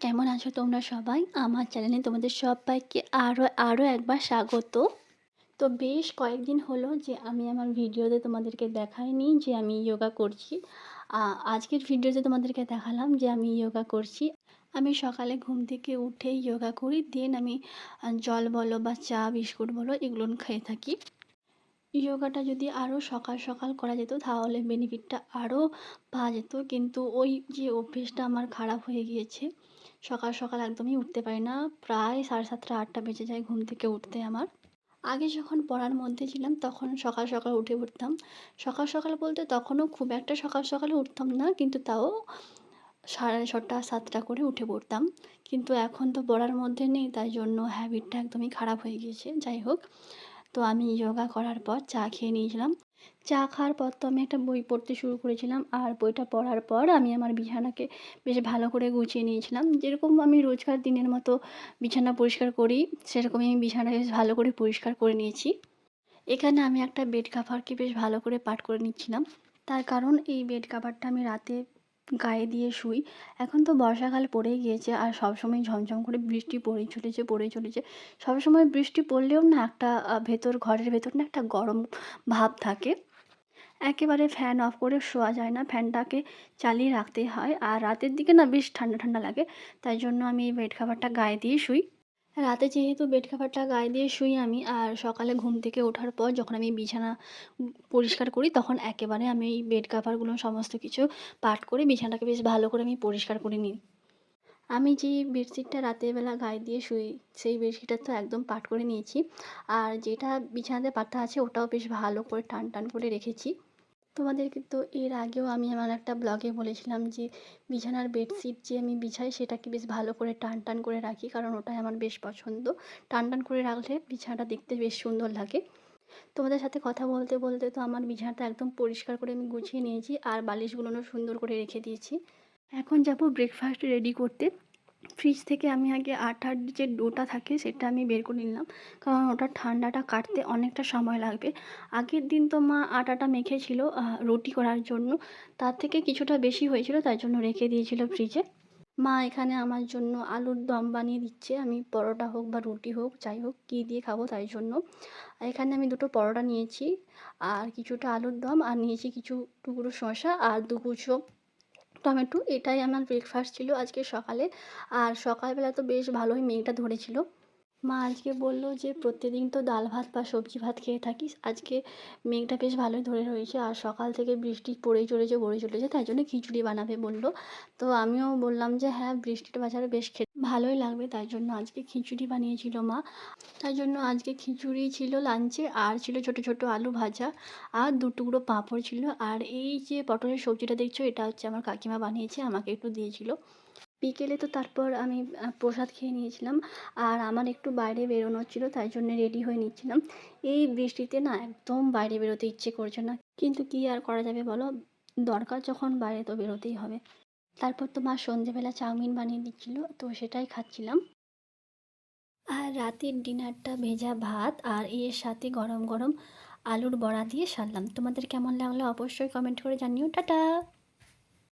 কেমন আছো তোমরা সবাই? আমার চ্যানেলে তোমাদের সবাইকে আরও একবার স্বাগত। তো বেশ কয়েকদিন হলো যে আমি আমার ভিডিওতে তোমাদেরকে দেখাইনি যে আমি যোগা করছি। আজকের ভিডিওতে তোমাদেরকে দেখালাম যে আমি যোগা করছি। আমি সকালে ঘুম থেকে উঠেই যোগা করি। দেন আমি জল বলো বা চা বিস্কুট বলো এগুলো খেয়ে থাকি। যোগাটা যদি আরও সকাল সকাল করা যেত তাহলে বেনিফিটটা আরও পাওয়া যেত, কিন্তু ওই যে অভ্যেসটা আমার খারাপ হয়ে গিয়েছে। সকাল সকাল একদমই উঠতে পারি না, প্রায় 7:30 8টা বেজে যায় ঘুম থেকে উঠতে আমার। আগে যখন পড়ার মধ্যে ছিলাম তখন সকাল সকাল উঠে পড়তাম। সকাল সকাল বলতে তখনও খুব একটা সকাল সকালে উঠতাম না, কিন্তু তাও 6:30 7টা করে উঠে পড়তাম। কিন্তু এখন তো পড়ার মধ্যে নেই, তাই জন্য হ্যাবিটটা একদমই খারাপ হয়ে গিয়েছে। যাই হোক, তো আমি যোগা করার পর চা খেয়ে নিয়েছিলাম। চা খাওয়ার পর তো আমি একটা বই পড়তে শুরু করেছিলাম, আর বইটা পড়ার পর আমি আমার বিছানাকে বেশ ভালো করে গুছিয়ে নিয়েছিলাম। যেরকম আমি রোজকার দিনের মতো বিছানা পরিষ্কার করি, সেরকমই আমি বিছানা বেশ ভালো করে পরিষ্কার করে নিয়েছি। এখানে আমি একটা বেড কাভারকে বেশ ভালো করে পাট করে নিচ্ছিলাম। তার কারণ এই বেড কাভারটা আমি রাতে গায়ে দিয়ে শুই। এখন তো বর্ষাকাল পড়েই গিয়েছে, আর সবসময় ঝমঝম করে বৃষ্টি পড়েই চলেছে। সবসময় বৃষ্টি পড়লেও না একটা ঘরের ভেতর না একটা গরম ভাব থাকে। একেবারে ফ্যান অফ করে শোয়া যায় না, ফ্যানটাকে চালিয়ে রাখতেই হয়। আর রাতের দিকে না বেশ ঠান্ডা ঠান্ডা লাগে, তাই জন্য আমি এই বেড কাভারটা গায়ে দিয়ে শুই। রাতে যেহেতু বেড কাভারটা গায়ে দিয়ে শুই আমি, আর সকালে ঘুম থেকে ওঠার পর যখন আমি বিছানা পরিষ্কার করি তখন একেবারে আমি এই বেড কাভারগুলো সমস্ত কিছু পাট করে বিছানাটাকে বেশ ভালো করে আমি পরিষ্কার করে নিই। আমি যে বেডশিটটা রাতের বেলা গায়ে দিয়ে শুই সেই বেডশিটটা তো একদম পাট করে নিয়েছি। আর যেটা বিছানাতে পাতা আছে ওটাও বেশ ভালো করে টান টান করে রেখেছি। তোমাদেরকে তো এর আগেও আমি আমার একটা ব্লগে বলেছিলাম যে বিছানার বেডশিট যে আমি বিছাই সেটাকে বেশ ভালো করে টান টান করে রাখি, কারণ ওটাই আমার বেশ পছন্দ। টান টান করে রাখলে বিছানাটা দেখতে বেশ সুন্দর লাগে। তোমাদের সাথে কথা বলতে বলতে তো আমার বিছানাটা একদম পরিষ্কার করে আমি গুছিয়ে নিয়েছি, আর বালিশগুলোও সুন্দর করে রেখে দিয়েছি। এখন যাব ব্রেকফাস্ট রেডি করতে। ফ্রিজ থেকে আমি আগে আটার যে ডোটা থাকে সেটা আমি বের করে নিলাম, কারণ ওটা ঠান্ডাটা কাটতে অনেকটা সময় লাগবে। আগের দিন তো মা আটাটা মেখেছিল রুটি করার জন্য, তার থেকে কিছুটা বেশি হয়েছিল, তাই জন্য রেখে দিয়েছিল ফ্রিজে। মা এখানে আমার জন্য আলুর দম বানিয়ে দিচ্ছে। আমি পরোটা হোক বা রুটি হোক যাই হোক কী দিয়ে খাবো, তাই জন্য এখানে আমি দুটো পরোটা নিয়েছি, আর কিছুটা আলুর দম, আর নিয়েছি কিছু টুকরো শসা আর দুকুচো টমেটো। এটাই আমার ব্রেকফাস্ট ছিল আজকে সকালে। আর সকালবেলা তো বেশ ভালোই মেঘটা ধরেছিল। মা আজকে বলল যে প্রত্যেকদিন তো ডাল ভাত বা সবজি ভাত খেয়ে থাকিস, আজকে মেঘটা বেশ ভালোই ধরে রয়েছে আর সকাল থেকে বৃষ্টি পড়েই চলেছে, তাই জন্য খিচুড়ি বানাবে বলল। তো আমিও বললাম যে হ্যাঁ, বৃষ্টির বাজারে বেশ খেতে ভালোই লাগবে, তাই জন্য আজকে খিচুড়ি বানিয়েছিল মা। তাই জন্য আজকে খিচুড়ি ছিল লাঞ্চে, আর ছিল ছোট ছোট আলু ভাজা, আর দু টুকরো পাঁপড় ছিল। আর এই যে পটলের সবজিটা দেখছো এটা হচ্ছে আমার কাকিমা বানিয়েছে, আমাকে একটু দিয়েছিল। বিকেলে তো তারপর আমি প্রসাদ খেয়ে নিয়েছিলাম। আর আমার একটু বাইরে বেরোনোর ছিল, তাই জন্য রেডি হয়ে নিচ্ছিলাম। এই বৃষ্টিতে না একদম বাইরে বেরোতে ইচ্ছে করছে না, কিন্তু কী আর করা যাবে বলো, দরকার যখন বাইরে তো বেরোতেই হবে। তারপর তো মা সন্ধেবেলা চাউমিন বানিয়ে দিচ্ছিল, তো সেটাই খাচ্ছিলাম। আর রাতের ডিনারটা ভেজা ভাত আর এর সাথে গরম গরম আলুর বড়া দিয়ে সারলাম। তোমাদের কেমন লাগলো অবশ্যই কমেন্ট করে জানিও। টাটা।